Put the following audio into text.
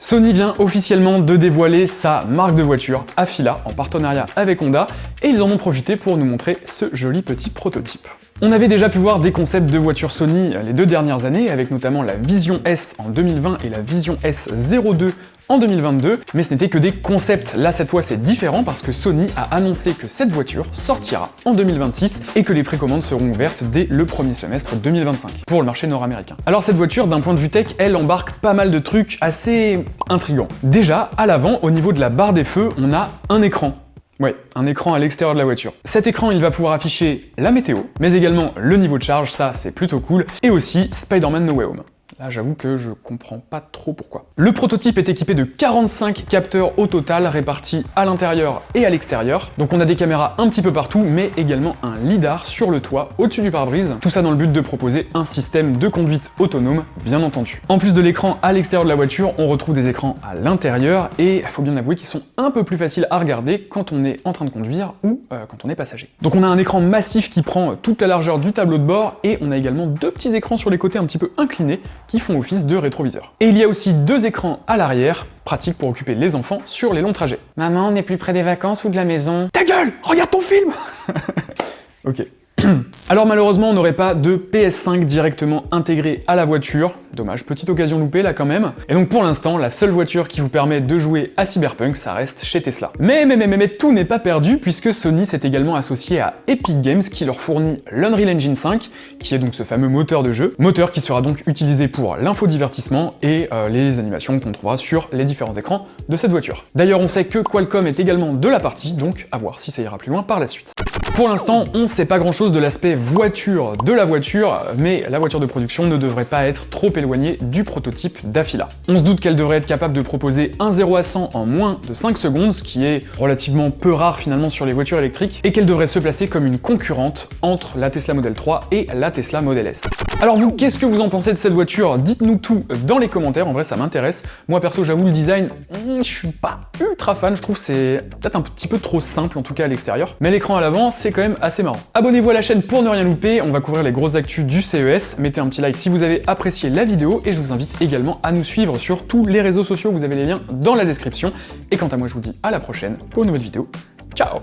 Sony vient officiellement de dévoiler sa marque de voiture, Afeela, en partenariat avec Honda, et ils en ont profité pour nous montrer ce joli petit prototype. On avait déjà pu voir des concepts de voitures Sony les 2 dernières années, avec notamment la Vision S en 2020 et la Vision S02 en 2022, mais ce n'était que des concepts. Là, cette fois, c'est différent parce que Sony a annoncé que cette voiture sortira en 2026 et que les précommandes seront ouvertes dès le premier semestre 2025 pour le marché nord-américain. Alors cette voiture, d'un point de vue tech, elle embarque pas mal de trucs assez intrigants. Déjà, à l'avant, au niveau de la barre des feux, on a un écran. Ouais, un écran à l'extérieur de la voiture. Cet écran, il va pouvoir afficher la météo, mais également le niveau de charge, ça c'est plutôt cool, et aussi Spider-Man No Way Home. Là, j'avoue que je comprends pas trop pourquoi. Le prototype est équipé de 45 capteurs au total, répartis à l'intérieur et à l'extérieur. Donc on a des caméras un petit peu partout, mais également un lidar sur le toit, au-dessus du pare-brise. Tout ça dans le but de proposer un système de conduite autonome, bien entendu. En plus de l'écran à l'extérieur de la voiture, on retrouve des écrans à l'intérieur, et il faut bien avouer qu'ils sont un peu plus faciles à regarder quand on est en train de conduire ou quand on est passager. Donc on a un écran massif qui prend toute la largeur du tableau de bord, et on a également 2 petits écrans sur les côtés un petit peu inclinés, qui font office de rétroviseur. Et il y a aussi 2 écrans à l'arrière, pratique pour occuper les enfants sur les longs trajets. Maman, on est plus près des vacances ou de la maison? Ta gueule! Regarde ton film! Ok. Alors malheureusement, on n'aurait pas de PS5 directement intégré à la voiture. Dommage, petite occasion loupée là quand même. Et donc pour l'instant, la seule voiture qui vous permet de jouer à Cyberpunk, ça reste chez Tesla. Mais tout n'est pas perdu, puisque Sony s'est également associé à Epic Games qui leur fournit l'Unreal Engine 5, qui est donc ce fameux moteur de jeu. Moteur qui sera donc utilisé pour l'infodivertissement et les animations qu'on trouvera sur les différents écrans de cette voiture. D'ailleurs, on sait que Qualcomm est également de la partie, donc à voir si ça ira plus loin par la suite. Pour l'instant, on ne sait pas grand chose de l'aspect voiture de la voiture, mais la voiture de production ne devrait pas être trop éloignée du prototype d'Afeela. On se doute qu'elle devrait être capable de proposer un 0 à 100 en moins de 5 secondes, ce qui est relativement peu rare finalement sur les voitures électriques, et qu'elle devrait se placer comme une concurrente entre la Tesla Model 3 et la Tesla Model S. Alors vous, qu'est-ce que vous en pensez de cette voiture? Dites-nous tout dans les commentaires, en vrai ça m'intéresse. Moi perso, j'avoue le design, je suis pas ultra fan, je trouve que c'est peut-être un petit peu trop simple en tout cas à l'extérieur, mais l'écran à l'avant, c'est quand même assez marrant. Abonnez-vous à la chaîne pour ne rien louper, on va couvrir les grosses actus du CES, mettez un petit like si vous avez apprécié la vidéo, et je vous invite également à nous suivre sur tous les réseaux sociaux, vous avez les liens dans la description, et quant à moi je vous dis à la prochaine pour une nouvelle vidéo. Ciao!